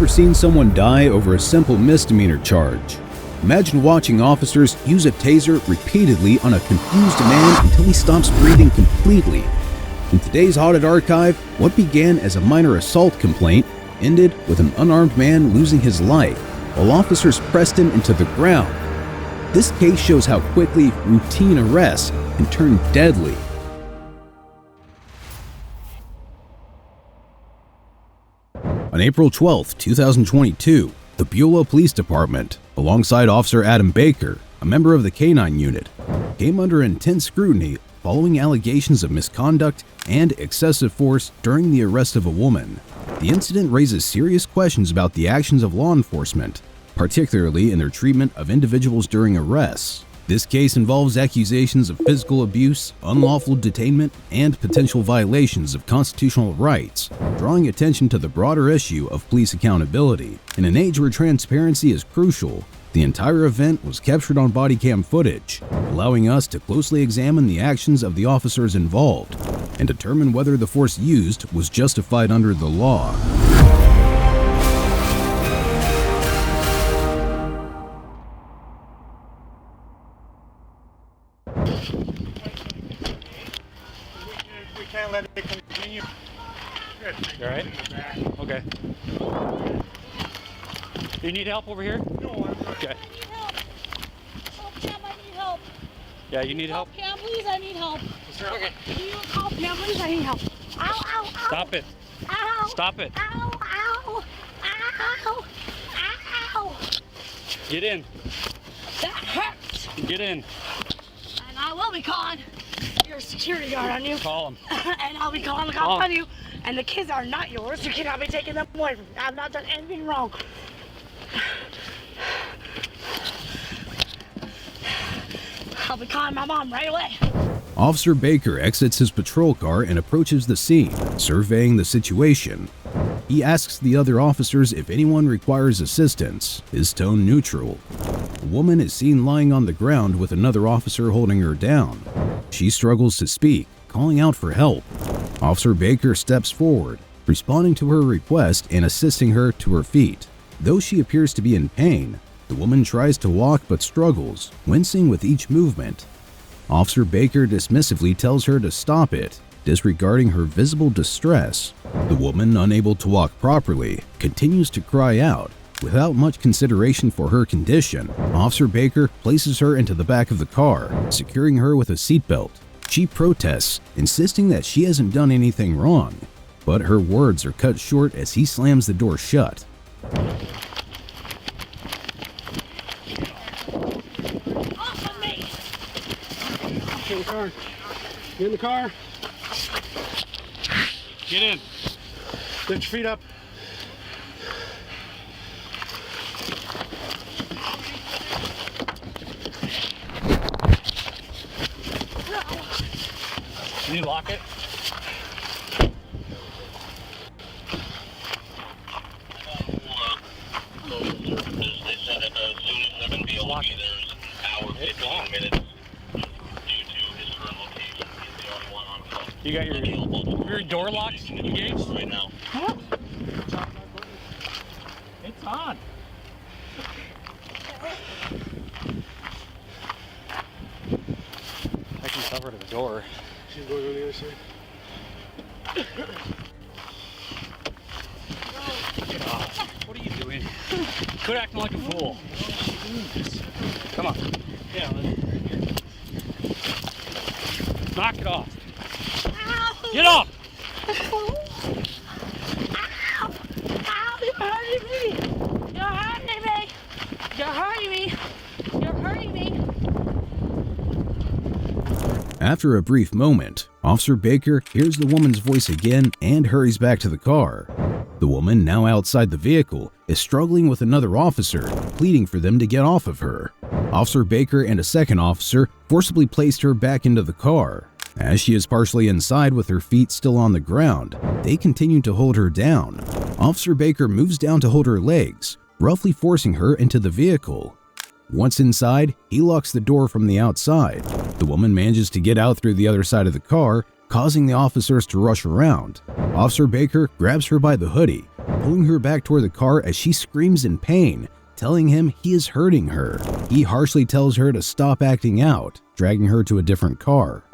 ever seen someone die over a simple misdemeanor charge? Imagine watching officers use a taser repeatedly on a confused man until he stops breathing completely. In today's Audit archive, what began as a minor assault complaint ended with an unarmed man losing his life while officers pressed him into the ground. This case shows how quickly routine arrests can turn deadly. On April 12, 2022, the Beulah Police Department, alongside Officer Adam Baker, a member of the K-9 unit, came under intense scrutiny following allegations of misconduct and excessive force during the arrest of a woman. The incident raises serious questions about the actions of law enforcement, particularly in their treatment of individuals during arrests. This case involves accusations of physical abuse, unlawful detainment, and potential violations of constitutional rights, drawing attention to the broader issue of police accountability. In an age where transparency is crucial, the entire event was captured on body cam footage, allowing us to closely examine the actions of the officers involved and determine whether the force used was justified under the law. We can't let it continue. You alright? Okay. Do you need help over here? No, I'm not. Okay. Oh, Pam, I need help. Yeah, you need help? Pam, please, I need help. Okay. Can you help, Pam, please, I need help. Ow, ow, ow. Stop it. Ow. Stop it. Ow, ow. Ow. Ow. Get in. That hurts. Get in. And I will be calling your security guard on you. Call him. And I'll be calling the cops on you. And the kids are not yours. You cannot be taking them away from me. I've not done anything wrong. I'll be calling my mom right away. Officer Baker exits his patrol car and approaches the scene, surveying the situation. He asks the other officers if anyone requires assistance, his tone neutral. A woman is seen lying on the ground with another officer holding her down. She struggles to speak, calling out for help. Officer Baker steps forward, responding to her request and assisting her to her feet. Though she appears to be in pain, the woman tries to walk but struggles, wincing with each movement. Officer Baker dismissively tells her to stop it, disregarding her visible distress. The woman, unable to walk properly, continues to cry out. Without much consideration for her condition, Officer Baker places her into the back of the car, securing her with a seatbelt. She protests, insisting that she hasn't done anything wrong, but her words are cut short as he slams the door shut. Off of me! Get in the car. Get in the car. Get in. Lift your feet up. Can you lock it? Lock it. It's long minutes due to his current location. He's the only one on call. You got your door locked engaged? Right now. It's on. I can cover the door. She's going on the other side. Get off. What are you doing? Quit acting like a fool. Come on. Yeah. Knock it off. Ow! Get off! Ow! Ow! You're hurting me! You're hurting me! You're hurting me! You're hurting me! After a brief moment, Officer Baker hears the woman's voice again and hurries back to the car. The woman, now outside the vehicle, is struggling with another officer, pleading for them to get off of her. Officer Baker and a second officer forcibly placed her back into the car. As she is partially inside with her feet still on the ground, they continue to hold her down. Officer Baker moves down to hold her legs, roughly forcing her into the vehicle. Once inside, he locks the door from the outside. The woman manages to get out through the other side of the car, causing the officers to rush around. Officer Baker grabs her by the hoodie, pulling her back toward the car as she screams in pain, telling him he is hurting her. He harshly tells her to stop acting out, dragging her to a different car.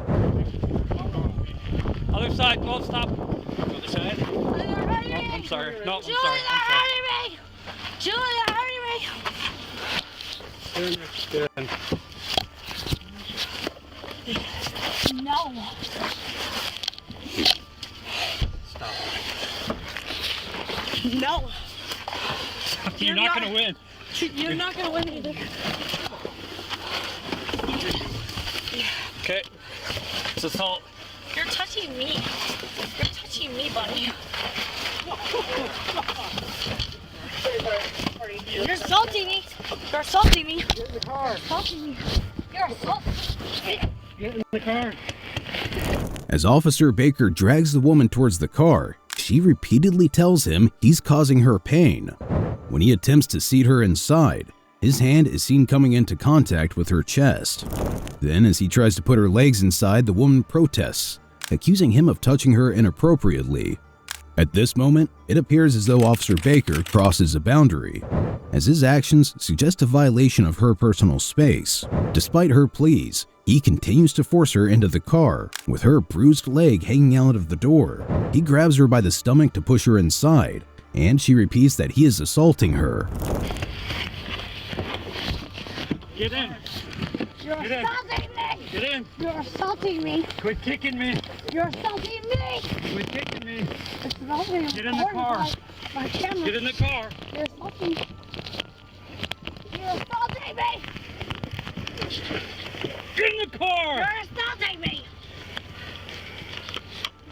Other side, don't stop. Other side. Oh, I'm sorry. No, I'm sorry. I'm sorry. Julie, they're hurting me! Good. No. Stop. No. You're not going to win. You're not going to win either. Okay. It's assault. You're touching me. You're touching me, buddy. You're assaulting me. You're assaulting me. Get in the car. You're assaulting me. You're assaulting me. Get in the car. As Officer Baker drags the woman towards the car, she repeatedly tells him he's causing her pain. When he attempts to seat her inside, his hand is seen coming into contact with her chest. Then, as he tries to put her legs inside, the woman protests, accusing him of touching her inappropriately. At this moment, it appears as though Officer Baker crosses a boundary, as his actions suggest a violation of her personal space. Despite her pleas, he continues to force her into the car, with her bruised leg hanging out of the door. He grabs her by the stomach to push her inside, and she repeats that he is assaulting her. Get in. You're Get in. assaulting me. Get in. You're assaulting me. Quit kicking me. You're assaulting me. Quit kicking me. It's assaulting me. Get in the car. My camera. Get in the car. You're assaulting me. You're assaulting me. Get in the car. You're assaulting me.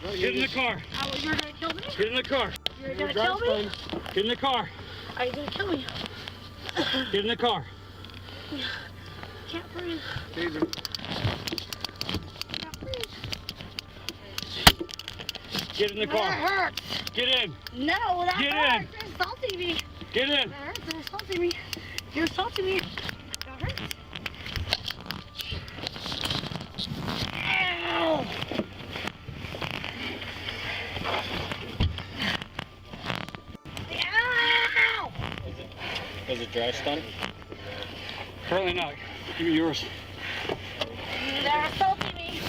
Get in the car. Oh, you're gonna kill me? Get in the car. You're gonna kill me? Get in the car. Are you gonna kill me? Get in the car. Can't breathe. Tasing. Can't breathe. Get in the That car. hurts. Get in. No, that Get hurts. in. You're assaulting me. Get in. That hurts. You're assaulting me. You're assaulting me. That hurts. Ow. Ow. Was it dry stun? Apparently not. Give me yours. They're assaulting me.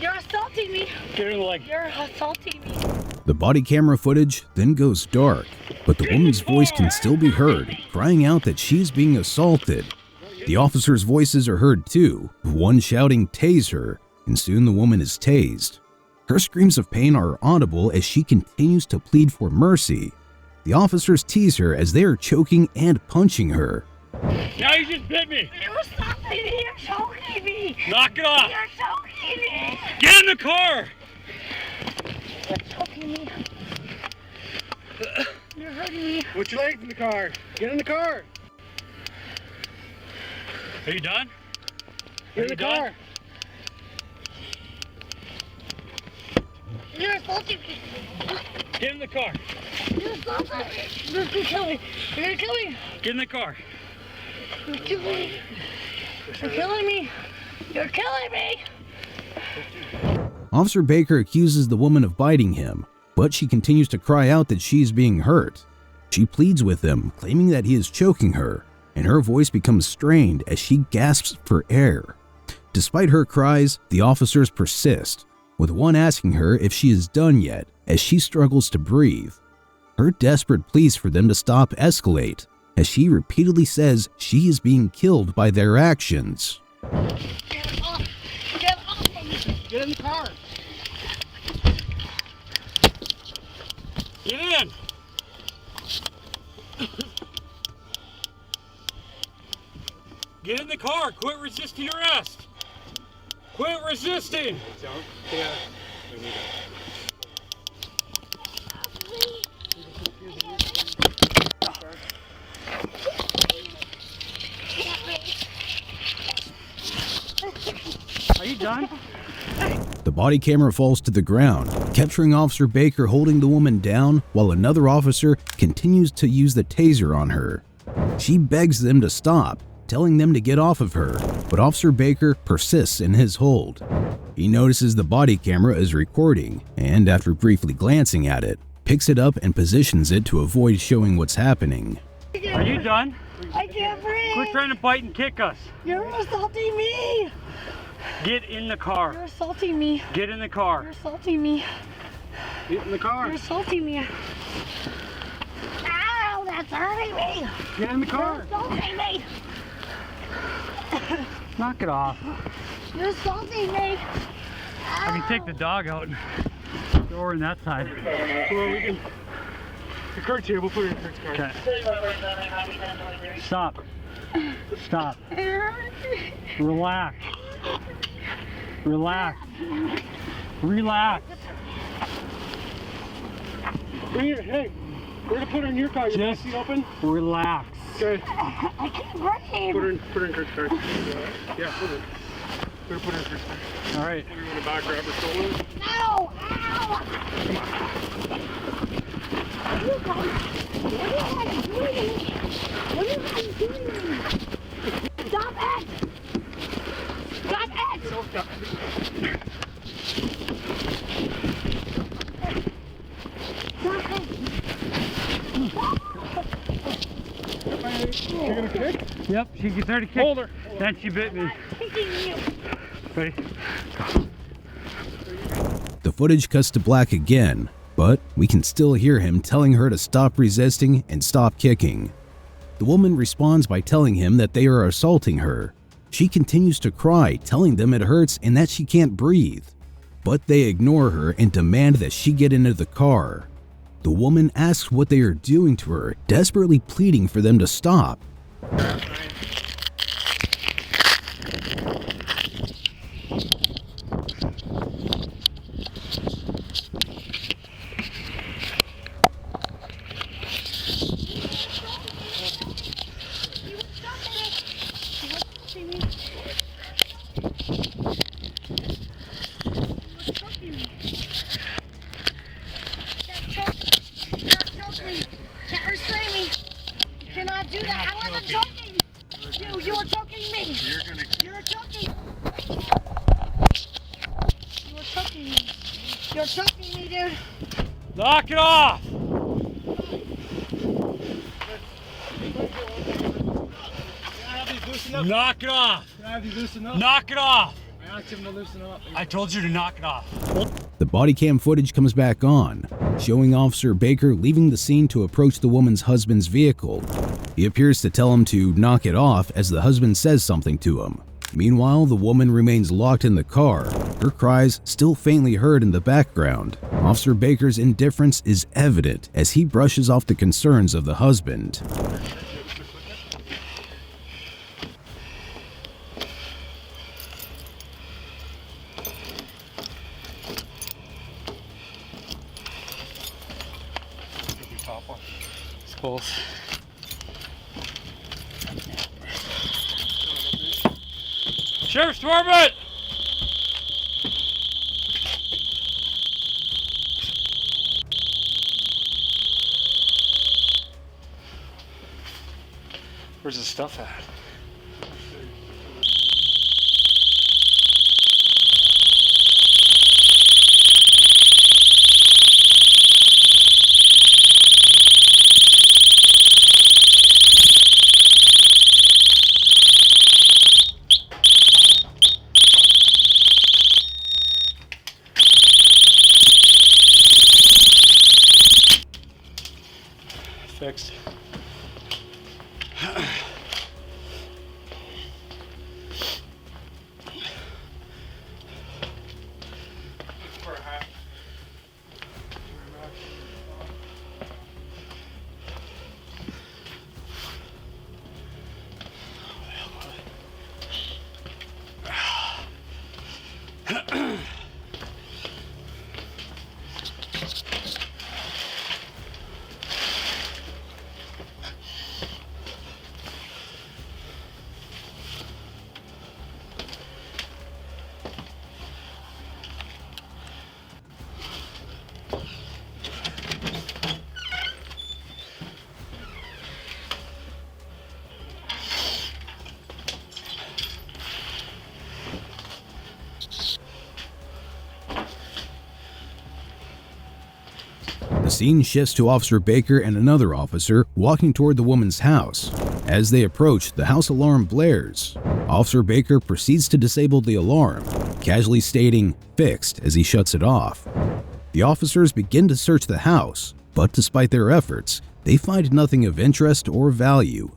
You're assaulting me. Get her in the leg. You're assaulting me. The body camera footage then goes dark, but the woman's voice can still be heard, crying out that she's being assaulted. The officers' voices are heard too, one shouting, "Tase her," and soon the woman is tased. Her screams of pain are audible as she continues to plead for mercy. The officers tease her as they are choking and punching her. Now you just bit me. You're assaulting me. You're choking me. Knock it off. You're choking me. Get in the car. You're choking me. You're hurting me. Put your legs in the car. Get in the car. Are you done? Get in the car. You're assaulting me. Get in the car. You're assaulting me. You're gonna kill me. You're gonna kill me. Get in the car. You're killing me. You're killing me. You're killing me. Officer Baker accuses the woman of biting him, but she continues to cry out that she's being hurt. She pleads with him, claiming that he is choking her, and her voice becomes strained as she gasps for air. Despite her cries, the officers persist, with one asking her if she is done yet as she struggles to breathe. Her desperate pleas for them to stop escalate, as she repeatedly says she is being killed by their actions. Get off. Get off of me. Get in the car. Get in. Get in the car. Quit resisting arrest. Quit resisting. Yeah. Are you done? The body camera falls to the ground, capturing Officer Baker holding the woman down while another officer continues to use the taser on her. She begs them to stop, telling them to get off of her, but Officer Baker persists in his hold. He notices the body camera is recording, and after briefly glancing at it, picks it up and positions it to avoid showing what's happening. Are you done? I can't breathe. Quit trying to bite and kick us. You're assaulting me. Get in the car. You're assaulting me. Get in the car. You're assaulting me. Get in the car. You're assaulting me. Ow, that's hurting me. Get in the You're car. assaulting me. Knock it off. You're assaulting me. I can take the dog out and throw her in that side. Well, we can. The Kurt's here. We'll put her in Kurt's car. Okay. Stop. Stop. Relax. Relax. Relax. Bring her. Hey, we're gonna put her in your car. Your back seat open. Relax. Okay. I can't breathe. Put her in Kurt's car. Yeah, put her. We're gonna put her in Kurt's car. All right. We're gonna back grab her shoulder. No! Ow! What are you guys doing? What are you guys doing? Stop it! Stop it! Stop. Stop it! You're gonna kick? Yep, she started to kick. Hold her. Then she bit me. I'm kicking you. Ready? The footage cuts to black again, but we can still hear him telling her to stop resisting and stop kicking. The woman responds by telling him that they are assaulting her. She continues to cry, telling them it hurts and that she can't breathe. But they ignore her and demand that she get into the car. The woman asks what they are doing to her, desperately pleading for them to stop. Can't restrain me. You cannot do that. I wasn't choking. You were choking me. You were choking. You were choking me. You're choking me, dude. Knock it off! Knock it off! Can I have these loosen up? Knock it off! I asked him to loosen up. I told you to knock it off. The body cam footage comes back on, showing Officer Baker leaving the scene to approach the woman's husband's vehicle. He appears to tell him to knock it off as the husband says something to him. Meanwhile, the woman remains locked in the car, her cries still faintly heard in the background. Officer Baker's indifference is evident as he brushes off the concerns of the husband. It's close. Sheriff's Department! Where's the stuff at? Fixed. scene shifts to Officer Baker and another officer walking toward the woman's house. As they approach, the house alarm blares. Officer Baker proceeds to disable the alarm, casually stating, "fixed," as he shuts it off. The officers begin to search the house, but despite their efforts, they find nothing of interest or value.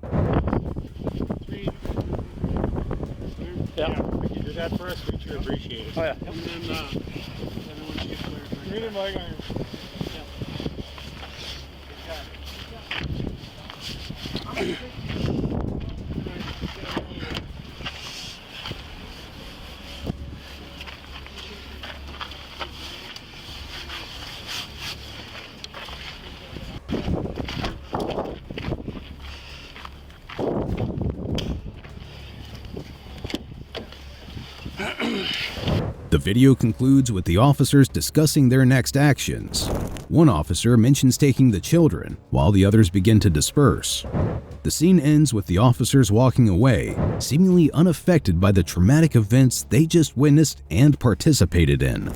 Yeah. If you do that for us, we'd sure appreciate it. Oh, yeah. And then once you get clear, read it, Mike. The video concludes with the officers discussing their next actions. One officer mentions taking the children, while the others begin to disperse. The scene ends with the officers walking away, seemingly unaffected by the traumatic events they just witnessed and participated in.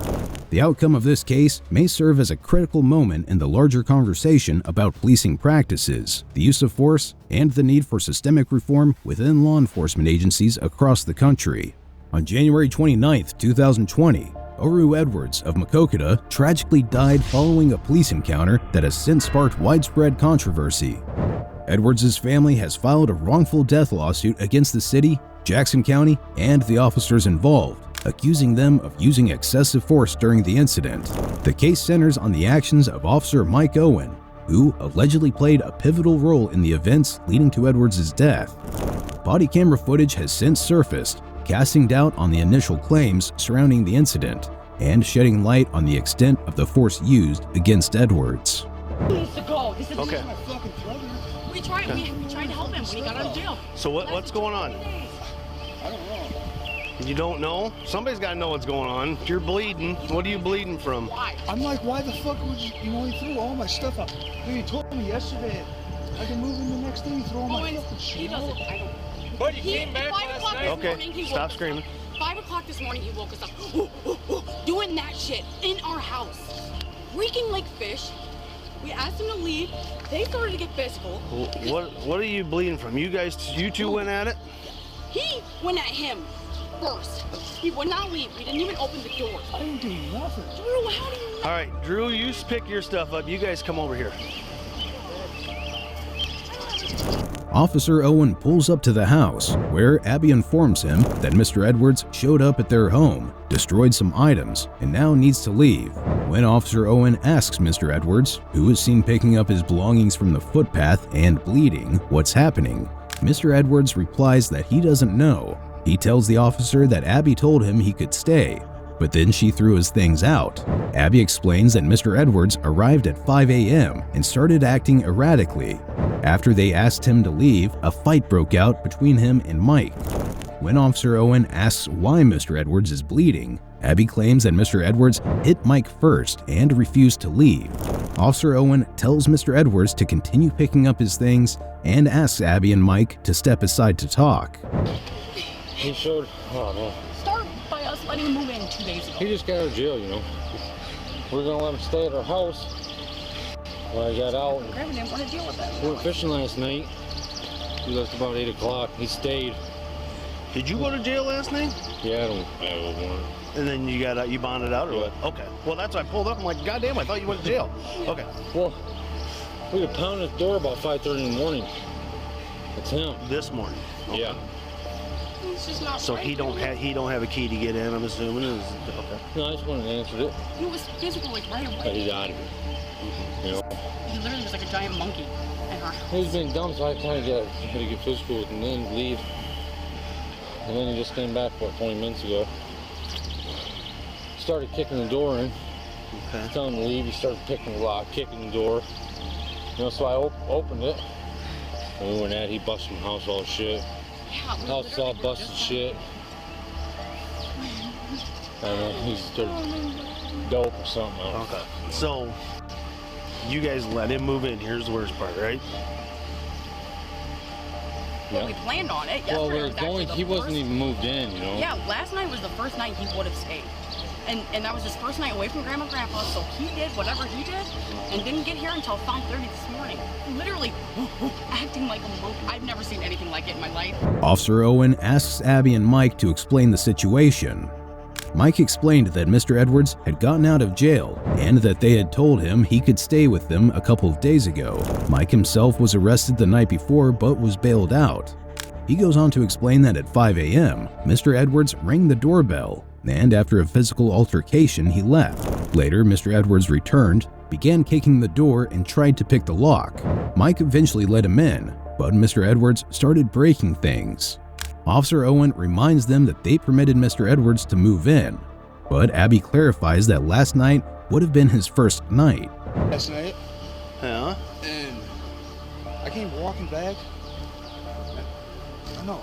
The outcome of this case may serve as a critical moment in the larger conversation about policing practices, the use of force, and the need for systemic reform within law enforcement agencies across the country. On January 29, 2020, Oru Edwards of Makokata tragically died following a police encounter that has since sparked widespread controversy. Edwards' family has filed a wrongful death lawsuit against the city, Jackson County, and the officers involved, accusing them of using excessive force during the incident. The case centers on the actions of Officer Mike Owen, who allegedly played a pivotal role in the events leading to Edwards' death. Body camera footage has since surfaced, casting doubt on the initial claims surrounding the incident and shedding light on the extent of the force used against Edwards. He needs to go. This is Okay. my fucking brother. We tried to help him when he got out of jail. So what's going on? I don't know. You don't know? Somebody's got to know what's going on. You're bleeding. What are you bleeding from? Why? I'm like, why the fuck would you only threw all my stuff out? Dude, you told me yesterday I can move in the next day, you throw all my Owen, fucking he shit out. doesn't. I don't. But you came back 5 last o'clock night. this Okay, morning, he woke stop us screaming. Up. 5 o'clock this morning, he woke us up, doing that shit in our house, reeking like fish. We asked him to leave. They started to get physical. What are you bleeding from? You two went at it? He went at him first. He would not leave. We didn't even open the door. I didn't do nothing. Drew, how do you know? All right, Drew, you pick your stuff up. You guys come over here. Officer Owen pulls up to the house, where Abby informs him that Mr. Edwards showed up at their home, destroyed some items, and now needs to leave. When Officer Owen asks Mr. Edwards, who is seen picking up his belongings from the footpath and bleeding, what's happening, Mr. Edwards replies that he doesn't know. He tells the officer that Abby told him he could stay, but then she threw his things out. Abby explains that Mr. Edwards arrived at 5 a.m. and started acting erratically. After they asked him to leave, a fight broke out between him and Mike. When Officer Owen asks why Mr. Edwards is bleeding, Abby claims that Mr. Edwards hit Mike first and refused to leave. Officer Owen tells Mr. Edwards to continue picking up his things and asks Abby and Mike to step aside to talk. He showed, oh no. Start by us letting him move in 2 days ago. He just got out of jail, you know. We're gonna let him stay at our house. When I got out, Grandma didn't want to deal with that. we went fishing last night. We left about 8 o'clock. He stayed. Did you go to jail last night? Yeah, I don't have a warrant. And then you bonded out or what? Okay. Well, that's why I pulled up. I'm like, goddamn, I thought you went to jail. Okay. Well, we were pounding his door about 5:30 in the morning. It's him. This morning. Okay. Yeah. It's just not So right. he don't have a key to get in, I'm assuming. Okay. No, I just wanted to answer it. He was physical like right But away. he's out of here. You know? He literally was like a giant monkey in our house. He was being dumb, so I kind of had to get physical with him and then leave. And then he just came back, 20 minutes ago. Started kicking the door in. Okay. Telling him to leave, he started picking the lock, kicking the door. You know, so I opened it. And we went at it, he busted my house all shit. Yeah, we House all literally busted just- shit. I don't know, he started dope or something else. Okay. So you guys let him move in. Here's the worst part, right? Well, we planned on it. Well, Yesterday we were was actually going, the he wasn't first- even moved in, you know? Yeah, last night was the first night he would have stayed. And that was his first night away from Grandma and Grandpa, so he did whatever he did and didn't get here until 5:30 this morning. Literally acting like a monk. I've never seen anything like it in my life. Officer Owen asks Abby and Mike to explain the situation. Mike explained that Mr. Edwards had gotten out of jail and that they had told him he could stay with them a couple of days ago. Mike himself was arrested the night before but was bailed out. He goes on to explain that at 5 a.m., Mr. Edwards rang the doorbell, and after a physical altercation, he left. Later, Mr. Edwards returned, began kicking the door, and tried to pick the lock. Mike eventually let him in, but Mr. Edwards started breaking things. Officer Owen reminds them that they permitted Mr. Edwards to move in, but Abby clarifies that last night would have been his first night. Last night, Yeah. and I came walking back. I know.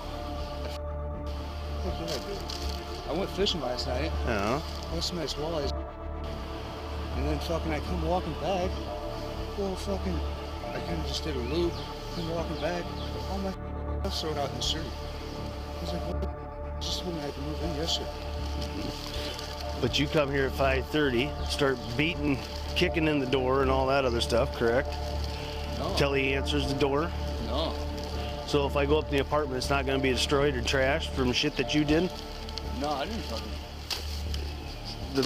What did I do? I went fishing last night. Yeah. Caught some nice walleyes. And then fucking I come walking back. Well, fucking, I kind of just did a loop. Come walking back. All my stuff thrown out in the street. I was like, what? Just told me I could move in yesterday. But you come here at 5:30, start beating, kicking in the door and all that other stuff, correct? No. Till he answers the door. No. So if I go up in the apartment, it's not going to be destroyed or trashed from shit that you did? No, I didn't fucking.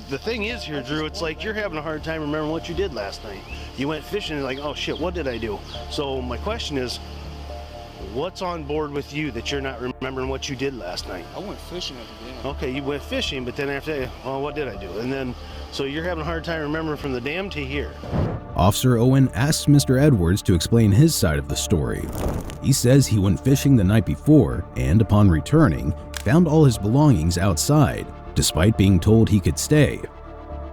The thing is here, Drew, it's like you're having a hard time remembering what you did last night. You went fishing and like, oh shit, what did I do? So my question is, what's on board with you that you're not remembering what you did last night? I went fishing at the dam. Okay, you went fishing, but then after that, oh, what did I do? And then, so you're having a hard time remembering from the dam to here. Officer Owen asks Mr. Edwards to explain his side of the story. He says he went fishing the night before and, upon returning, found all his belongings outside, despite being told he could stay.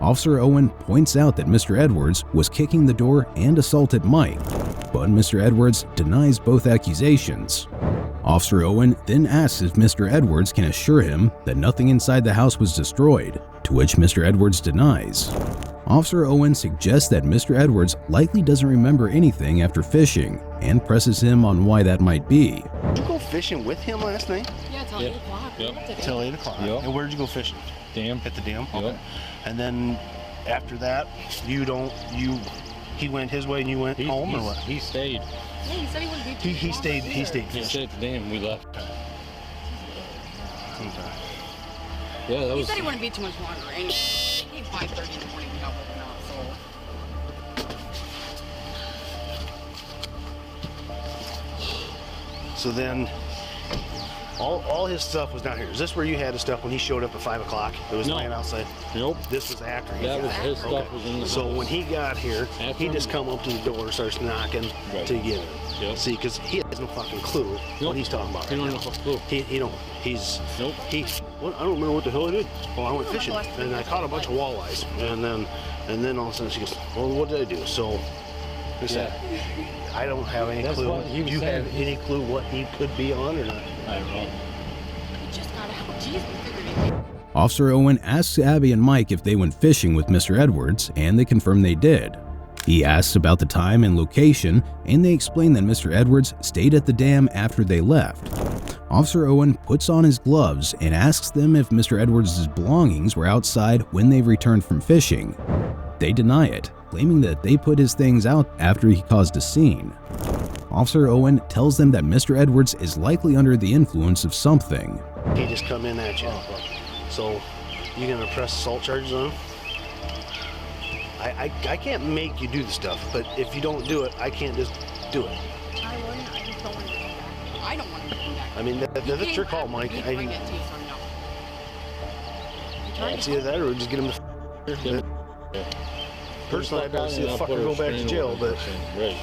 Officer Owen points out that Mr. Edwards was kicking the door and assaulted Mike, but Mr. Edwards denies both accusations. Officer Owen then asks if Mr. Edwards can assure him that nothing inside the house was destroyed, to which Mr. Edwards denies. Officer Owen suggests that Mr. Edwards likely doesn't remember anything after fishing and presses him on why that might be. Did you go fishing with him last night? Yeah, till 8 o'clock. Yep. Till 8 o'clock. Yep. And where'd you go fishing? Dam. At the dam? Yep. Okay. And then after that, he went his way and you went home or what? He stayed. Yeah, he said he wouldn't be too He long stayed here. He fishing. stayed at the dam. We left. Okay. Yeah, that He was. said he wouldn't be too much longer. And he came 5:30 in the morning without looking up, so. So then, all his stuff was down here. Is this where you had his stuff when he showed up at 5 o'clock? It was No. laying outside? Nope. This was after he That got was here. his stuff was in the So house. when he got here, After he just him. come up to the door, starts knocking Right. to get in. Yep. See, because he has no fucking clue Nope. what he's talking about. He right don't now. have a clue. He don't. He's. Nope. Well, I don't remember what the hell I did. Well, I went fishing and I caught a bunch of walleyes, and then all of a sudden she goes, "Well, what did I do?" So, I said, I don't have any That's clue. what he was Do you have saying. any clue what he could be on or not? I don't know. He just got out. Jeez, we figured it out. Officer Owen asks Abby and Mike if they went fishing with Mr. Edwards, and they confirm they did. He asks about the time and location, and they explain that Mr. Edwards stayed at the dam after they left. Officer Owen puts on his gloves and asks them if Mr. Edwards' belongings were outside when they returned from fishing. They deny it, claiming that they put his things out after he caused a scene. Officer Owen tells them that Mr. Edwards is likely under the influence of something. He just come in at you. So, you gonna press assault charges on him? I can't make you do the stuff, but if you don't do it, I can't just do it. I wouldn't. I just don't want him to come back. I don't want him to come back. I mean, that's your call, Mike. He bring it to you, so no. He tried It's to either that or just get him to. Personally, I'd rather see the fucker go back to jail, but Right.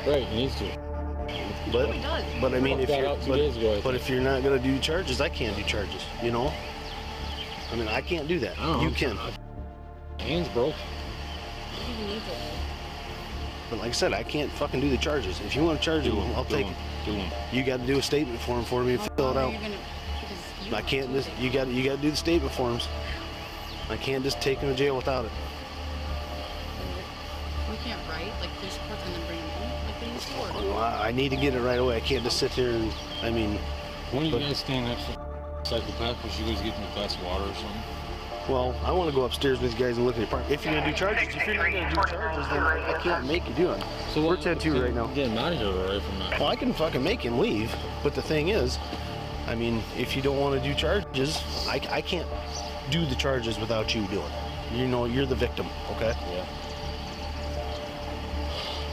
Right, he needs to. but he does. but I mean, Got out 2 days ago, I but if you're not gonna do charges, I can't do charges. You know. I mean, I can't do that. I don't know. You can. Hands broke. He needs it. But like I said, I can't fucking do the charges. If you want to charge him, I'll take it. Do him. You got to do a statement form for me and fill it out. You're gonna, because I can't just. You got to do the statement forms. I can't just take him to jail without it. We can't write like this court and then bring him in like they used to. Or Well, I need to get it right away. I can't just sit here and. I mean, When are you guys staying next to psychopath? Was you guys getting a glass of water or something? Well, I want to go upstairs with you guys and look at your apartment. If you're gonna do charges, if you're not gonna do charges, then I can't make you do it. So we're 10-2 right now. Get him out of here right from that. Well, I can fucking make him leave, but the thing is, I mean, if you don't want to do charges, I can't do the charges without you doing it. You know, you're the victim, okay? Yeah.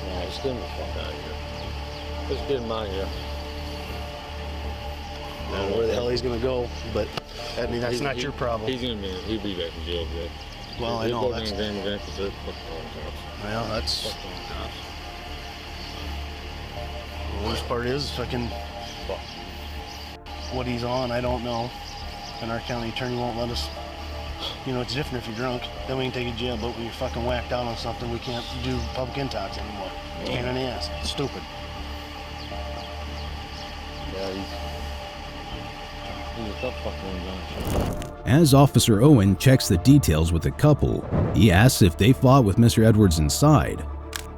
Yeah, just get him the fuck out of here. Let's get him out of here. I don't know where the hell he's gonna go, but I mean, that's not your problem. He'll be back in jail today. Well, I know that's. Well, that's. The worst part is fucking what he's on, I don't know. And our county attorney won't let us. You know, it's different if you're drunk, then we can take you to jail, but when you're fucking whacked out on something, we can't do public intox anymore. Pain in the ass. It's stupid. Yeah, he's a tough fucking. As Officer Owen checks the details with the couple, he asks if they fought with Mr. Edwards inside.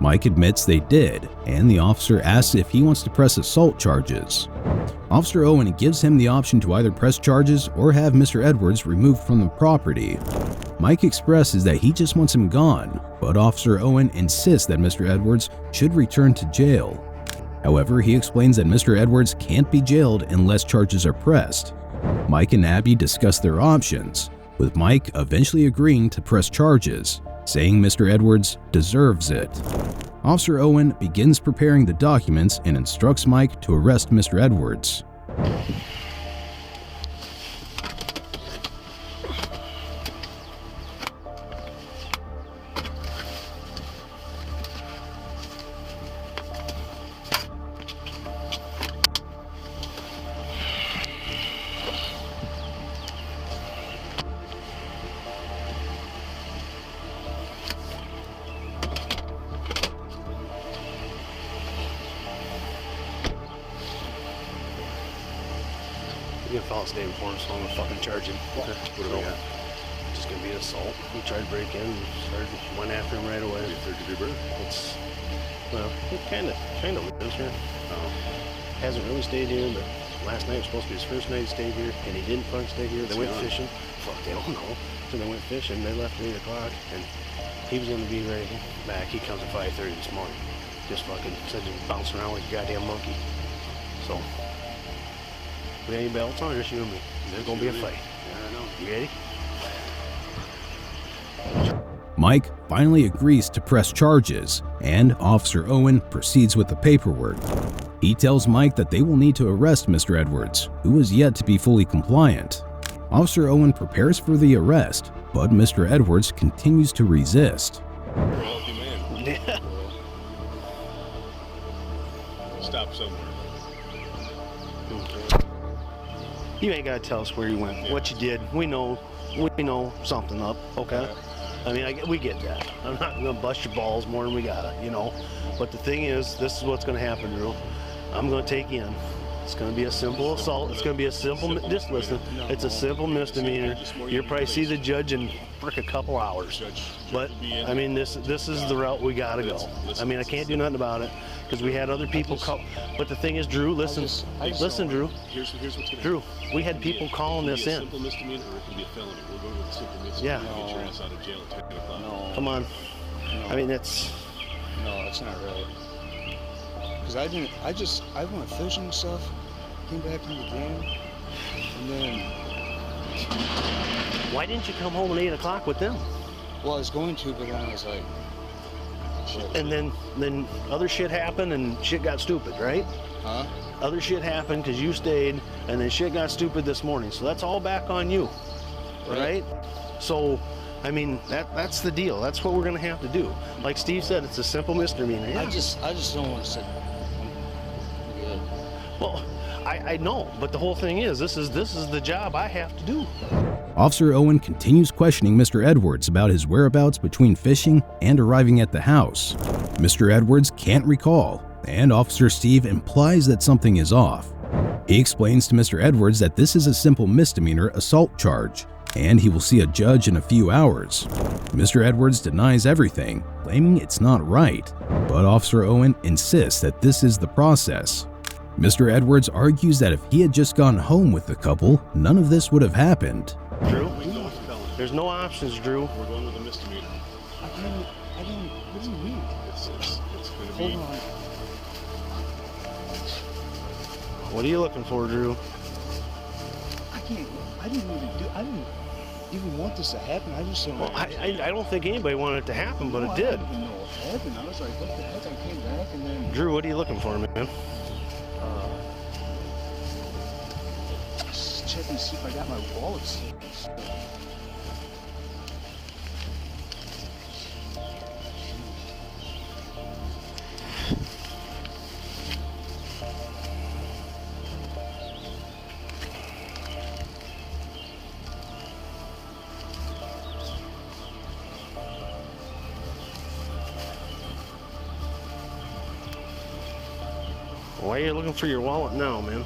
Mike admits they did, and the officer asks if he wants to press assault charges. Officer Owen gives him the option to either press charges or have Mr. Edwards removed from the property. Mike expresses that he just wants him gone, but Officer Owen insists that Mr. Edwards should return to jail. However, he explains that Mr. Edwards can't be jailed unless charges are pressed. Mike and Abby discuss their options, with Mike eventually agreeing to press charges, saying Mr. Edwards deserves it. Officer Owen begins preparing the documents and instructs Mike to arrest Mr. Edwards. You're gonna file a statement for him, so I'm gonna fucking charge him. Okay. What do we got? Just gonna be an assault. We tried to break in and went after him right away. Third-degree murder. It's, well, he kind of lives here. Hasn't really stayed here, but last night was supposed to be his first night he stayed here, and he didn't fucking stay here. They went fishing. Fuck, they don't know. So they went fishing. They left at 8 o'clock, and he was gonna be right back. He comes at 5:30 this morning. Just fucking said just bouncing around like a goddamn monkey. So. We got any belts on, or just you and me? There's gonna be a fight. Yeah, I know. You ready? Mike finally agrees to press charges, and Officer Owen proceeds with the paperwork. He tells Mike that they will need to arrest Mr. Edwards, who is yet to be fully compliant. Officer Owen prepares for the arrest, but Mr. Edwards continues to resist. You're a healthy man. Yeah. Stop somewhere. You ain't gotta tell us where you went, what you did. We know something up, okay? I mean, we get that. I'm not gonna bust your balls more than we gotta, you know? But the thing is, this is what's gonna happen, Drew. I'm gonna take you in. It's gonna be a simple assault. It's gonna be a simple, just listen, it's a simple misdemeanor. You'll probably see the judge in frick a couple hours. But, I mean, this is the route we gotta go. I mean, I can't do nothing about it, because we had other people call. But the thing is, Drew, listen, Drew. Here's what's gonna happen. Drew, we had people calling this in. Simple misdemeanor, or it can be a felony. We'll go with a simple misdemeanor. Yeah. Get your ass out of jail at 10 o'clock. No. Come on. No. I mean, it's. No, it's not right. Because I went fishing and stuff, came back from the game, and then. Why didn't you come home at 8 o'clock with them? Well, I was going to, but then I was like. Shit. And then other shit happened and shit got stupid, right? Huh? Other shit happened because you stayed, and then shit got stupid this morning. So that's all back on you, right? So, I mean, that's the deal. That's what we're gonna have to do. Like Steve said, it's a simple misdemeanor. Yeah. I just don't want to sit. Good. Well, I know, but the whole thing is, this is the job I have to do. Officer Owen continues questioning Mr. Edwards about his whereabouts between fishing and arriving at the house. Mr. Edwards can't recall, and Officer Steve implies that something is off. He explains to Mr. Edwards that this is a simple misdemeanor assault charge, and he will see a judge in a few hours. Mr. Edwards denies everything, claiming it's not right, but Officer Owen insists that this is the process. Mr. Edwards argues that if he had just gone home with the couple, none of this would have happened. True. We know it's a felony. There's no options, Drew. We're going with a misdemeanor. I don't, what do you mean? It's going to Hold be. on. What are you looking for, Drew? I didn't even want this to happen. I just don't Well, I don't think anybody wanted it to happen, but it did. I didn't even know what happened. I was like, what the heck? I came back and then Drew, what are you looking for, man? just checking to see if I got my wallet still. Why are you looking for your wallet now, man?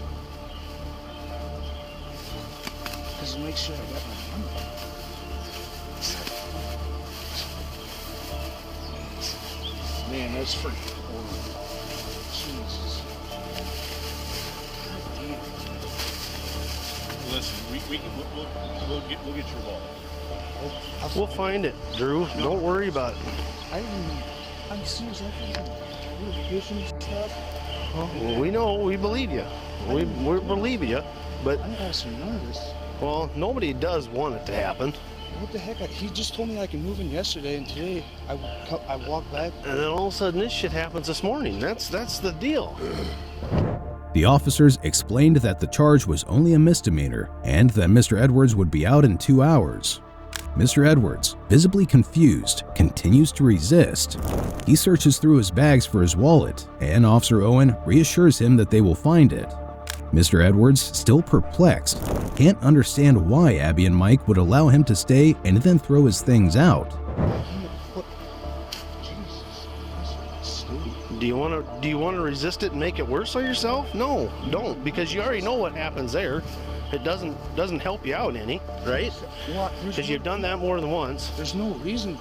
Just to make sure I got my money. Man, that's freaking horrible. Jesus. God damn. Listen, we'll get your wallet. We'll find it, Drew. Don't worry about it. I'm serious. I think we're fishing stuff. Well, we know, we believe you. We believe you, but, I asked for none of this. well, nobody does want it to happen. What the heck? He just told me I can move in yesterday, and today I walked back. And then all of a sudden this shit happens this morning. That's the deal. The officers explained that the charge was only a misdemeanor and that Mr. Edwards would be out in 2 hours. Mr. Edwards, visibly confused, continues to resist. He searches through his bags for his wallet, and Officer Owen reassures him that they will find it. Mr. Edwards, still perplexed, can't understand why Abby and Mike would allow him to stay and then throw his things out. What? Jesus, that's stupid. Do you want to resist it and make it worse on yourself? No, don't, because you already know what happens there. It doesn't help you out any, right? Because you've done that more than once. There's no reason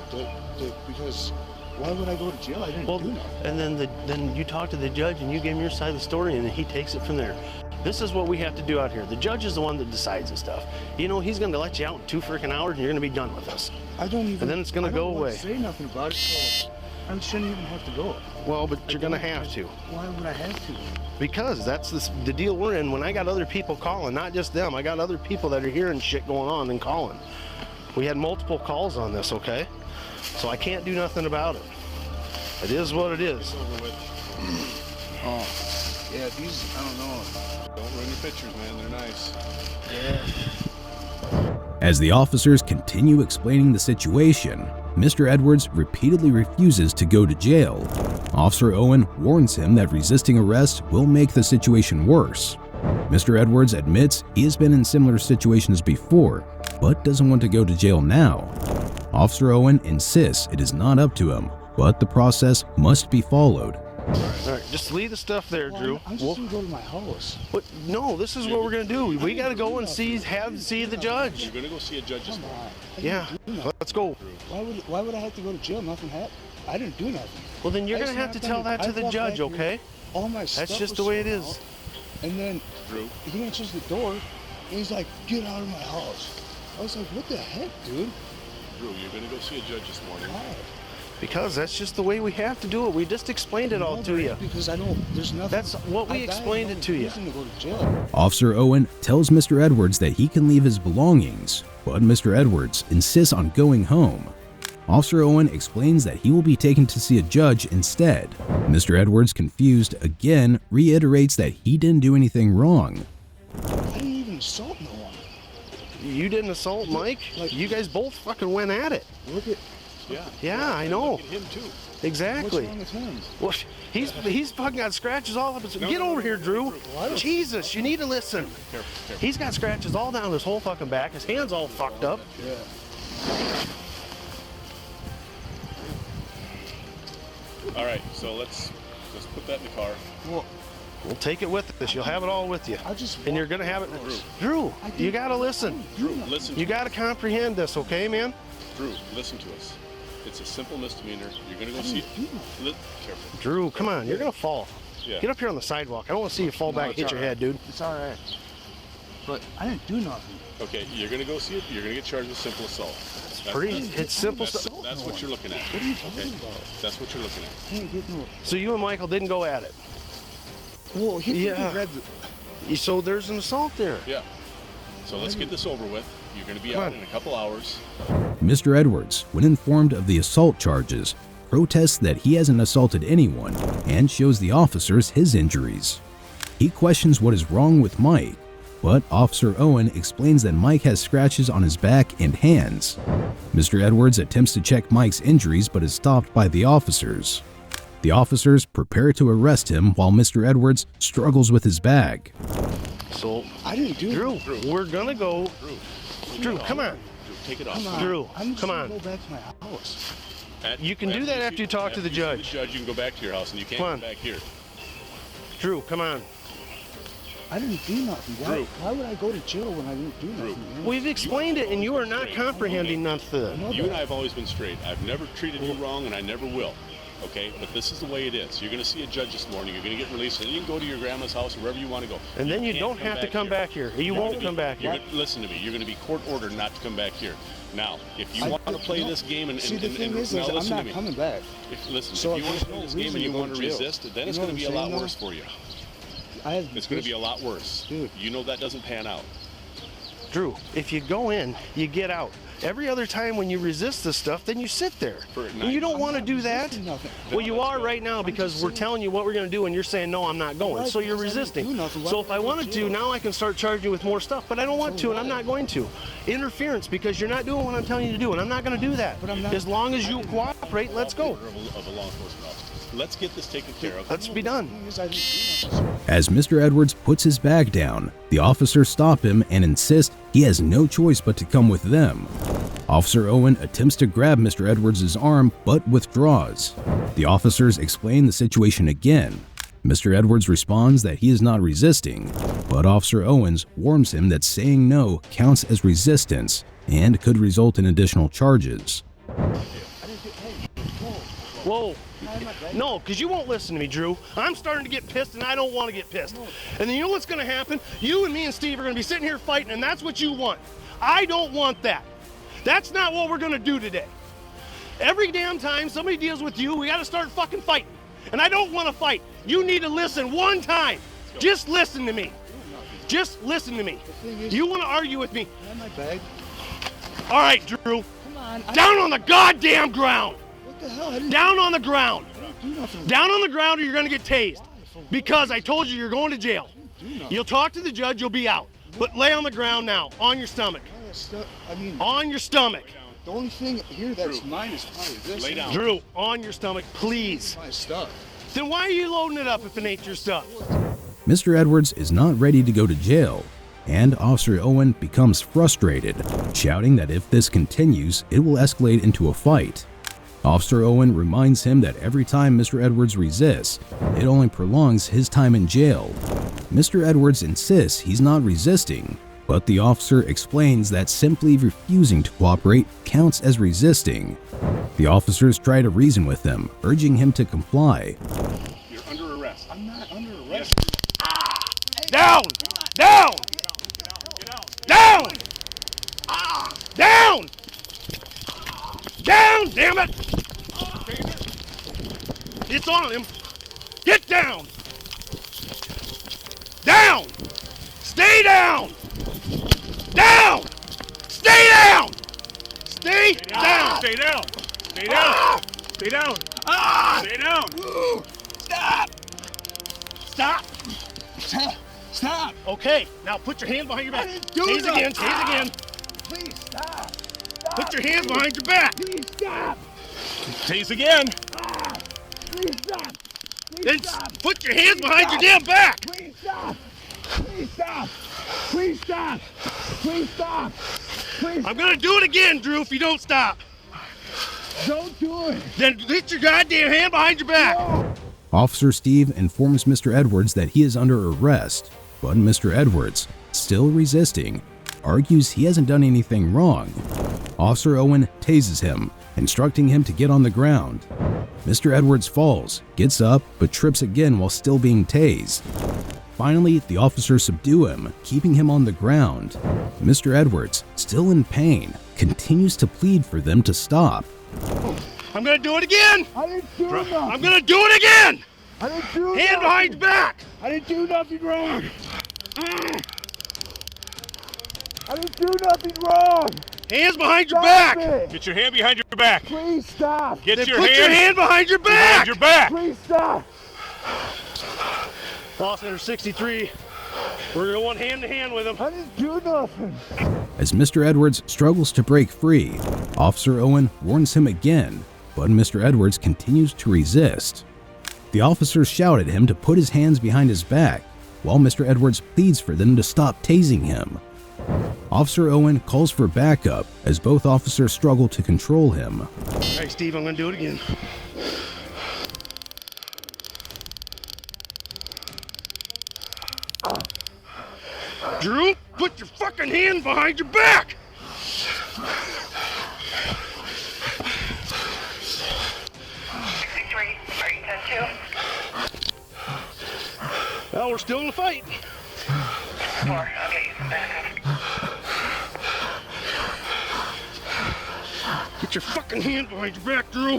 because why would I go to jail? I didn't do nothing. And then you talk to the judge and you give him your side of the story, and then he takes it from there. This is what we have to do out here. The judge is the one that decides this stuff. You know, he's going to let you out in 2 freaking hours, and you're going to be done with us. I don't even. And then it's going to go away. I don't say nothing about it, so I shouldn't even have to go. Well, but you're going to have to. Why would I have to? Because that's the deal we're in. When I got other people calling, not just them, I got other people that are hearing shit going on and calling. We had multiple calls on this, okay? So I can't do nothing about it. It is what it is. Oh, yeah, these, I don't know. Don't ruin your pictures, man. They're nice. Yeah. As the officers continue explaining the situation, Mr. Edwards repeatedly refuses to go to jail. Officer Owen warns him that resisting arrest will make the situation worse. Mr. Edwards admits he has been in similar situations before, but doesn't want to go to jail now. Officer Owen insists it is not up to him, but the process must be followed. All right, just leave the stuff there, Drew. I'm just gonna go to my house. But no, this is what we're gonna do. We gotta go and see the judge. You're gonna go see a judge this morning. Yeah, let's go. Why would I have to go to jail? Nothing happened. I didn't do nothing. Well, then you're I gonna have to just tell that to the walked judge, back here, okay? All my stuff That's just was the way it thrown is. out, and then Drew. he answers the door, and he's like, "Get out of my house." I was like, "What the heck, dude?" Drew, you're gonna go see a judge this morning. Why? Because that's just the way we have to do it. We just explained it all No, to you. Because I don't. There's nothing. That's what we I died, explained no it to you. reason to go to jail. Officer Owen tells Mr. Edwards that he can leave his belongings, but Mr. Edwards insists on going home. Officer Owen explains that he will be taken to see a judge instead. Mr. Edwards, confused again, reiterates that he didn't do anything wrong. I didn't even assault no one. You didn't assault Mike? Like- You guys both fucking went at it. Look at Yeah, I know. Look at him too. Exactly. what's wrong with him. Well, he's fucking got scratches all up his... Get over here, Drew. Jesus, you need to listen. Careful. He's got scratches all down his whole fucking back. His hand's all fucked up. Yeah. All right, so let's put that in the car. Well, We'll take it with us. You'll have it all with you. I just. And you're gonna have it... Drew, you gotta listen. Drew, listen. You gotta comprehend this, okay, man? Drew, listen to us. It's a simple misdemeanor. You're gonna go see. Careful. Drew, come on. You're gonna fall. Yeah. Get up here on the sidewalk. I don't want to see you fall back and hit your head, dude. It's all right. but I didn't do nothing. Okay, you're gonna go see it. You're gonna get charged with simple assault. It's simple stuff. That's what you're looking at. What are you talking about? That's what you're looking at. I didn't get no. So you and Michael didn't go at it. Well, he Yeah. read the. So there's an assault there. Yeah. So let's get this over with. You're gonna be out in a couple hours. Mr. Edwards, when informed of the assault charges, protests that he hasn't assaulted anyone and shows the officers his injuries. He questions what is wrong with Mike, but Officer Owen explains that Mike has scratches on his back and hands. Mr. Edwards attempts to check Mike's injuries but is stopped by the officers. The officers prepare to arrest him while Mr. Edwards struggles with his bag. So I didn't do Drew, it. we're gonna go. Drew, come on. Drew, take it off. Come on. Drew, I'm just come gonna on. go back to my house. You can do that after you talk to the judge. You can go back to your house, and you can't Come on. come back here. Drew, come on. I didn't do nothing. Drew. Why would I go to jail when I didn't do nothing? Man? We've explained it, and you are not comprehending nothing. No, You and but- I have always been straight. I've never treated you wrong, and I never will. Okay, but this is the way it is. You're going to see a judge this morning. You're going to get released, and you can go to your grandma's house or wherever you want to go. And then you can't don't have to come back here. You won't come back here. Listen to me. You're going to be court ordered not to come back here. Now, if you want to play this game and See, the thing is now I'm listen to not me. coming back. Listen, So if you want to there's play no this game reason and you to go want to to jail. resist, then You it's know going to be what a I'm lot saying, worse for you. I have. It's going to be a lot worse. Dude. You know that doesn't pan out. Drew, if you go in, you get out. Every other time when you resist this stuff, then you sit there. And you don't want to do that. Nothing. Well, you are right now because we're telling you what we're going to do, and you're saying, no, I'm not going. So you're resisting. So if I wanted to, now I can start charging you with more stuff, but I don't want to, and I'm not going to. Interference because you're not doing what I'm telling you to do, and I'm not going to do that. But I'm not- As long as you cooperate, let's go. Of a law enforcement officer. Let's get this taken care of. Let's be done. The thing is, I didn't do nothing. As Mr. Edwards puts his bag down, the officers stop him and insist he has no choice but to come with them. Officer Owen attempts to grab Mr. Edwards' arm but withdraws. The officers explain the situation again. Mr. Edwards responds that he is not resisting, but Officer Owens warns him that saying no counts as resistance and could result in additional charges. Whoa. No, because you won't listen to me, Drew. I'm starting to get pissed, and I don't want to get pissed. And then you know what's going to happen? You and me and Steve are going to be sitting here fighting, and that's what you want. I don't want that. That's not what we're going to do today. Every damn time somebody deals with you, we got to start fucking fighting. And I don't want to fight. You need to listen one time. Just listen to me. Just listen to me. You want to argue with me? I have my bag. All right, Drew. Come on. Down on the goddamn ground. What the hell? I didn't Down on the ground. do nothing. Down on the ground or you're gonna get tased. Because I told you you're going to jail. You'll talk to the judge, you'll be out. But lay on the ground now, on your stomach. I mean, On your stomach. the only thing here that's mine is probably this. Lay down. Drew, on your stomach, please. My stuff. Then why are you loading it up if it ain't your stuff? Mr. Edwards is not ready to go to jail, and Officer Owen becomes frustrated, shouting that if this continues, it will escalate into a fight. Officer Owen reminds him that every time Mr. Edwards resists, it only prolongs his time in jail. Mr. Edwards insists he's not resisting, but the officer explains that simply refusing to cooperate counts as resisting. The officers try to reason with him, urging him to comply. You're under arrest. I'm not under arrest. Down! Down! Down! Down! Down, damn it! It's on him. Get down! Down! Stay down! Down! Stay down! Stay down! Stay down. Stay down. Stay down. Stay down. Stop! Stop! Stop! Okay, now put your hands behind your back. I didn't do Tase that. again, tase again. Please stop! Put your hands behind your back. Please stop! Tase again. Please stop! Then put your hands behind your damn back. Please stop! Please stop! Please stop! Please stop! Please I'm gonna do it again, Drew, if you don't stop. don't do it! Then put your goddamn hand behind your back. Officer Steve informs Mr. Edwards that he is under arrest, but Mr. Edwards, still resisting, argues he hasn't done anything wrong. Officer Owen tases him, instructing him to get on the ground. Mr. Edwards falls, gets up, but trips again while still being tased. Finally, the officers subdue him, keeping him on the ground. Mr. Edwards, still in pain, continues to plead for them to stop. I'm gonna do it again! I didn't do nothing. I'm gonna do it again! I didn't do Hand nothing. behind your back! I didn't do nothing wrong. I didn't do nothing wrong. Hands behind your Stop back! it. Get your hand behind your back. Please stop. Get Then your put your hand behind your back! behind your back. Please stop. Law Center 63. We're gonna want hand to hand with him. I didn't do nothing. As Mr. Edwards struggles to break free, Officer Owen warns him again, but Mr. Edwards continues to resist. The officers shout at him to put his hands behind his back, while Mr. Edwards pleads for them to stop tasing him. Officer Owen calls for backup as both officers struggle to control him. All right, Steve, I'm gonna do it again. Drew, put your fucking hand behind your back! 63, are you 10-2? Well, we're still in the fight. 4, I'll get you some backup. Get your fucking hand behind your back, Drew.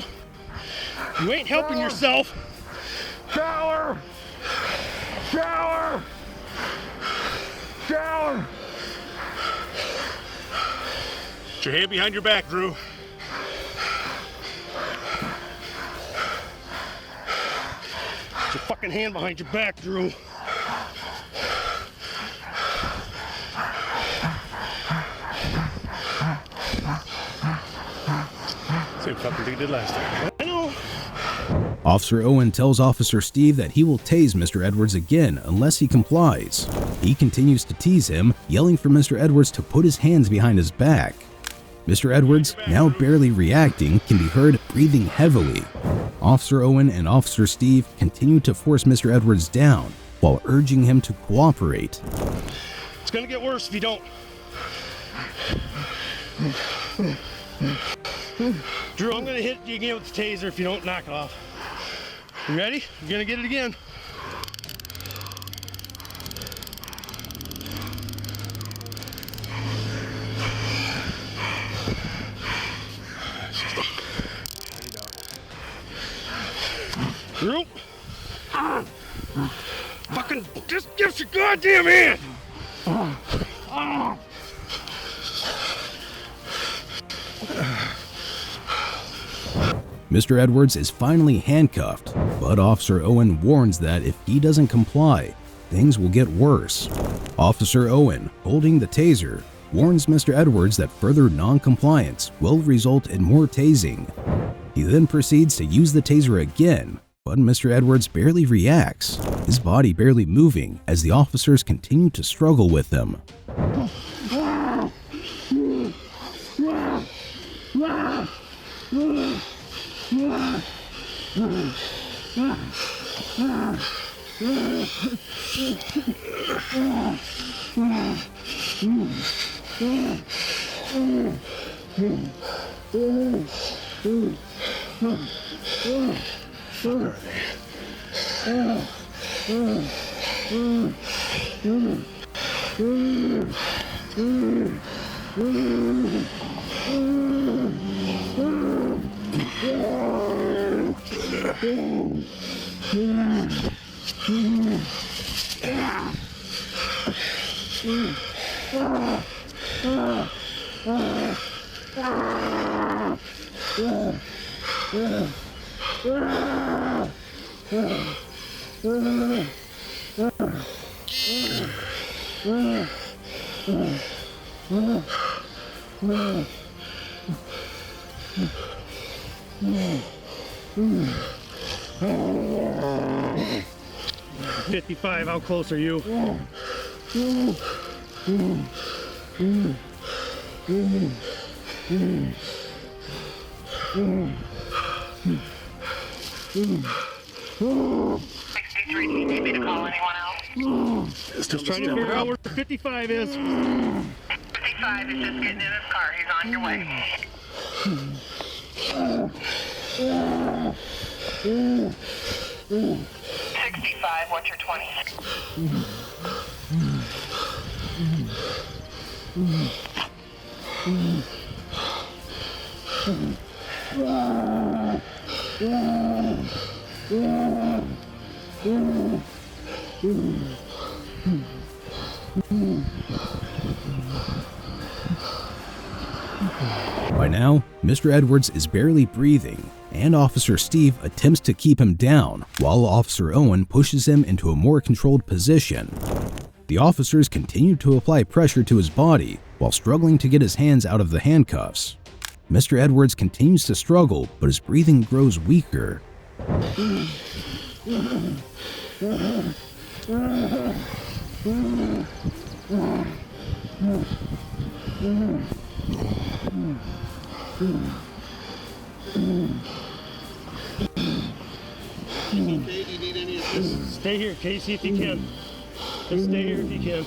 You ain't helping yourself. Shower. Shower. Shower. Get your hand behind your back, Drew. Get your fucking hand behind your back, Drew. Same fucking thing you did last time. I know. Officer Owen tells Officer Steve that he will tase Mr. Edwards again unless he complies. He continues to tease him, yelling for Mr. Edwards to put his hands behind his back. Mr. Edwards, now barely reacting, can be heard breathing heavily. Officer Owen and Officer Steve continue to force Mr. Edwards down while urging him to cooperate. It's gonna get worse if you don't. Drew, I'm gonna hit you again with the taser if you don't knock it off. You ready? You're gonna get it again. Drew. Fucking just give us your goddamn hand. Mr. Edwards is finally handcuffed, but Officer Owen warns that if he doesn't comply, things will get worse. Officer Owen, holding the taser, warns Mr. Edwards that further non-compliance will result in more tasing. He then proceeds to use the taser again, but Mr. Edwards barely reacts, his body barely moving as the officers continue to struggle with him. $55, how close are you? $63, do you need me to call anyone else? Just trying to figure out where 55 is. 55 is just getting in his car. He's on your way. 65, what's your 20? By now, Mr. Edwards is barely breathing, and Officer Steve attempts to keep him down while Officer Owen pushes him into a more controlled position. The officers continue to apply pressure to his body while struggling to get his hands out of the handcuffs. Mr. Edwards continues to struggle, but his breathing grows weaker. Stay here, Casey, if you can. Just stay here if you can.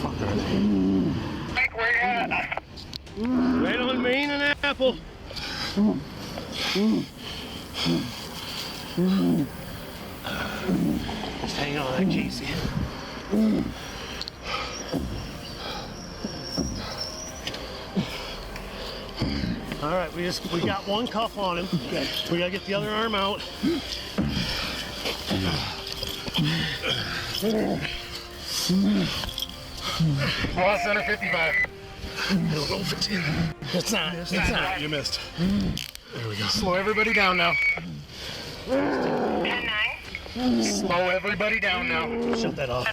Fuck are they? Where you at? Right on Main and Apple. Just hang on that, Casey. All right, we got one cuff on him. We gotta get the other arm out. Well, center 55. I don't know if it's in. It's not. It's not. You missed. There we go. Slow everybody down now. 10-9. Slow everybody down now. Shut that off.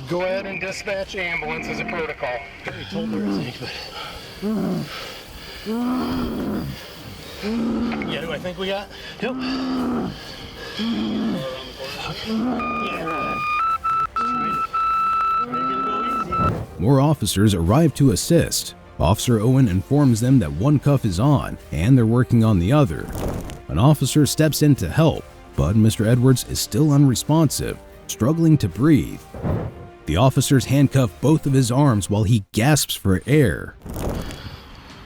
Go ahead and dispatch ambulance as a protocol. We told her, I think, but... Yeah, do I think we got? Yep. More officers arrive to assist. Officer Owen informs them that one cuff is on and they're working on the other. An officer steps in to help, but Mr. Edwards is still unresponsive, struggling to breathe. The officers handcuff both of his arms while he gasps for air.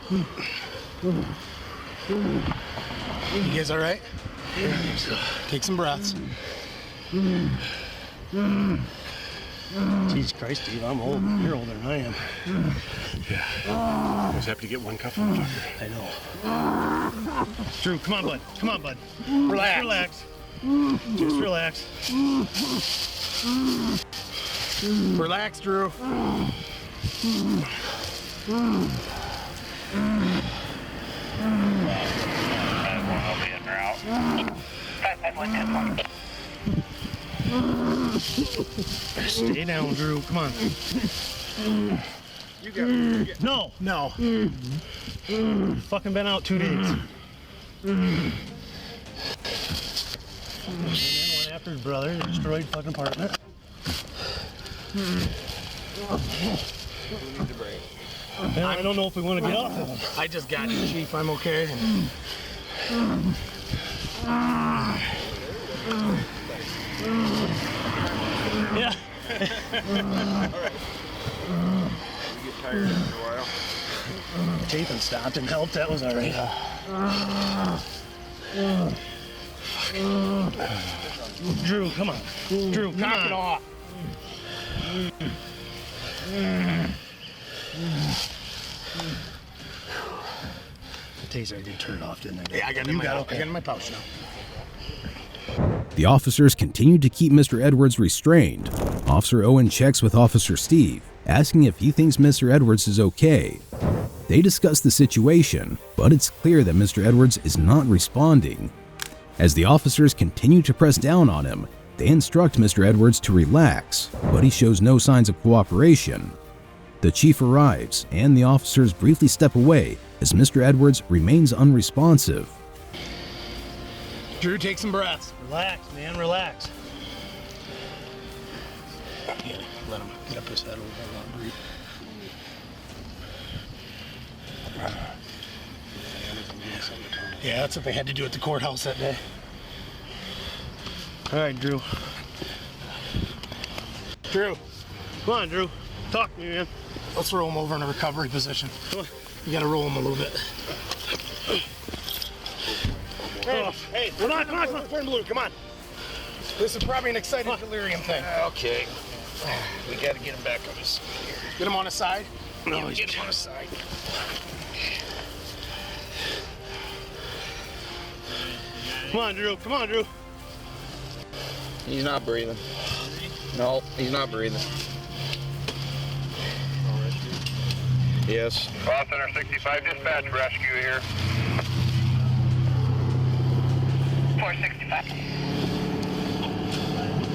You guys all right? Take some breaths. Jesus Christ, Steve, I'm old. You're older than I am. Yeah. I was happy to get one cuff on Tucker. I know. Drew, come on, bud. Come on, bud. Relax. Just relax. Relax, Drew. Stay down, Drew. Come on. You got it. No. Fucking been out 2 days. One after his brother, destroyed fucking apartment. And I don't know if we want to get off of him. I just got you, Chief. I'm okay. Yeah. Chafin stopped and helped. That was all right. Drew, come on. Drew, come Knock on. it off. The taser, I did turn it off, didn't I? Yeah, I got it in my pouch. I got it in my pouch now. The officers continue to keep Mr. Edwards restrained. Officer Owen checks with Officer Steve, asking if he thinks Mr. Edwards is okay. They discuss the situation, but it's clear that Mr. Edwards is not responding. As the officers continue to press down on him, they instruct Mr. Edwards to relax, but he shows no signs of cooperation. The chief arrives, and the officers briefly step away as Mr. Edwards remains unresponsive. Drew, take some breaths. Relax, man, relax. Yeah, let him get up his head a little bit. Yeah, that's what they had to do at the courthouse that day. All right, Drew. Drew, come on, Drew. Talk to me, man. Let's roll him over in a recovery position. You gotta roll him a little bit. Hey, come on, turn blue, come on. This is probably an excited delirium thing. Okay. We gotta get him back on his feet here. Get him on his side. No, get him on his side. Come on, Drew. Come on, Drew. He's not breathing. No, he's not breathing. Yes. Call Center 65 dispatch, rescue here. 465.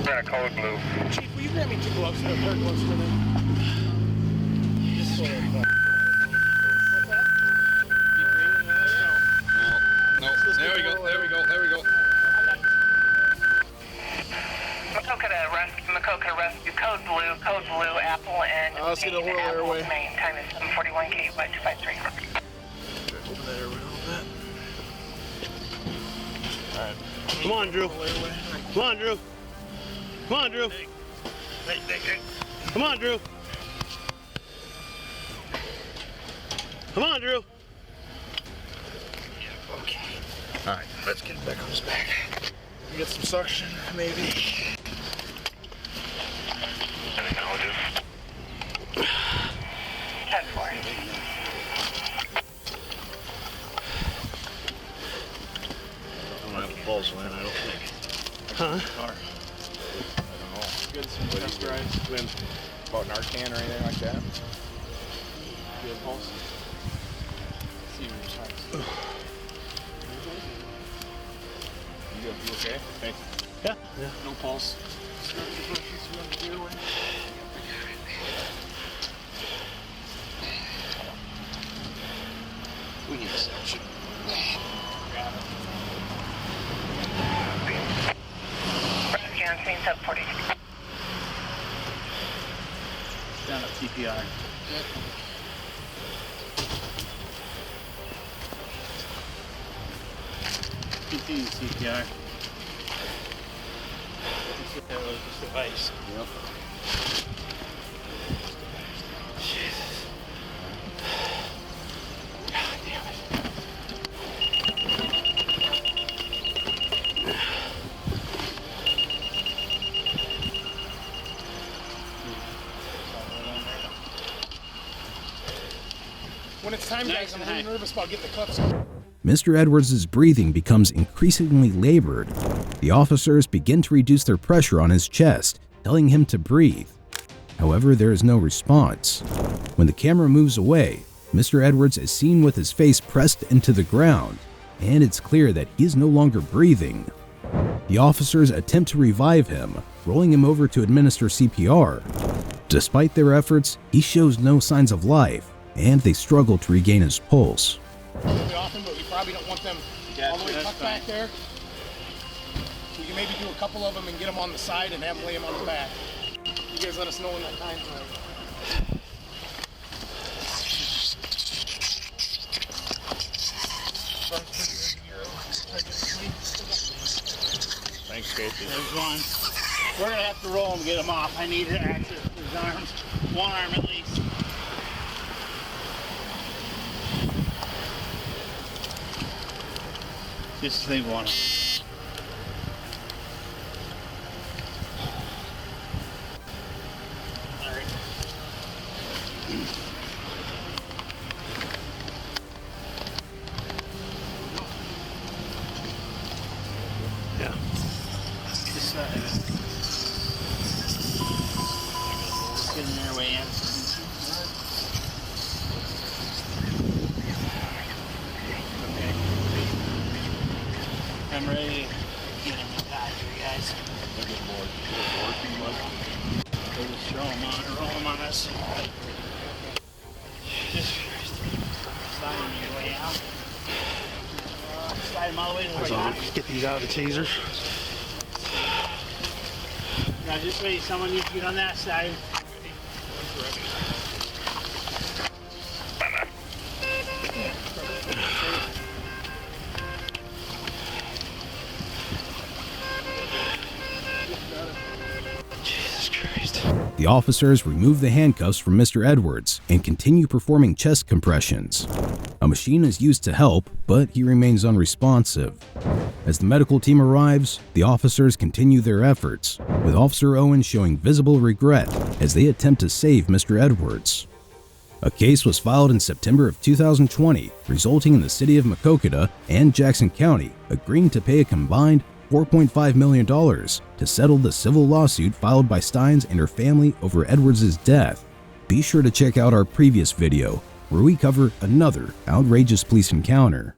We're in a code blue. Chief, will you grab me 2 gloves for the third gloves for me? No, there we go, there we go, there we go. Macoca Rescue, code blue, Apple, and let's get a little airway. Main. Time is 7:41, KY 253. Open that airway a little bit. All right. Come on, Drew. Come on, Drew. Come on, Drew. Hey. Come on, Drew. Come on, Drew. Okay. All right, let's get him back on his back. Get some suction, maybe. 10-4. I don't have a pulse, man, I don't think. Huh? I don't know. Good some test drives. When? About Narcan or anything like that? Good pulse. See your response. You okay? Hey. Yeah. No pulse. We need a section. Rescue on scene 740. Down at CPR. Continue CPR. That was just device. Yep. Jesus. God damn it. When it's time, guys, I'm a little nervous about getting the cuffs on. Mr. Edwards' breathing becomes increasingly labored. The officers begin to reduce their pressure on his chest, telling him to breathe. However, there is no response. When the camera moves away, Mr. Edwards is seen with his face pressed into the ground, and it's clear that he is no longer breathing. The officers attempt to revive him, rolling him over to administer CPR. Despite their efforts, he shows no signs of life, and they struggle to regain his pulse. Really often, but we probably don't want them all the way tucked back there. We can maybe do a couple of them and get them on the side and have them lay them on the back. You guys let us know when that time's right. Thanks, Casey. There's one. We're gonna have to roll him, get him off. I need to access his arms, one arm at least. Just leave one. All right. Yeah. Just get in their way in. I'm ready to get him in back here, guys. They just throw him on, roll him on us. Just slide him your way out. Slide him all the way to the right. Get these out of the tasers. Now just wait, someone needs to get on that side. The officers remove the handcuffs from Mr. Edwards and continue performing chest compressions. A machine is used to help, but he remains unresponsive. As the medical team arrives, the officers continue their efforts, with Officer Owen showing visible regret as they attempt to save Mr. Edwards. A case was filed in September of 2020, resulting in the city of Maquoketa and Jackson County agreeing to pay a combined $4.5 million to settle the civil lawsuit filed by Steins and her family over Edwards' death. Be sure to check out our previous video, where we cover another outrageous police encounter.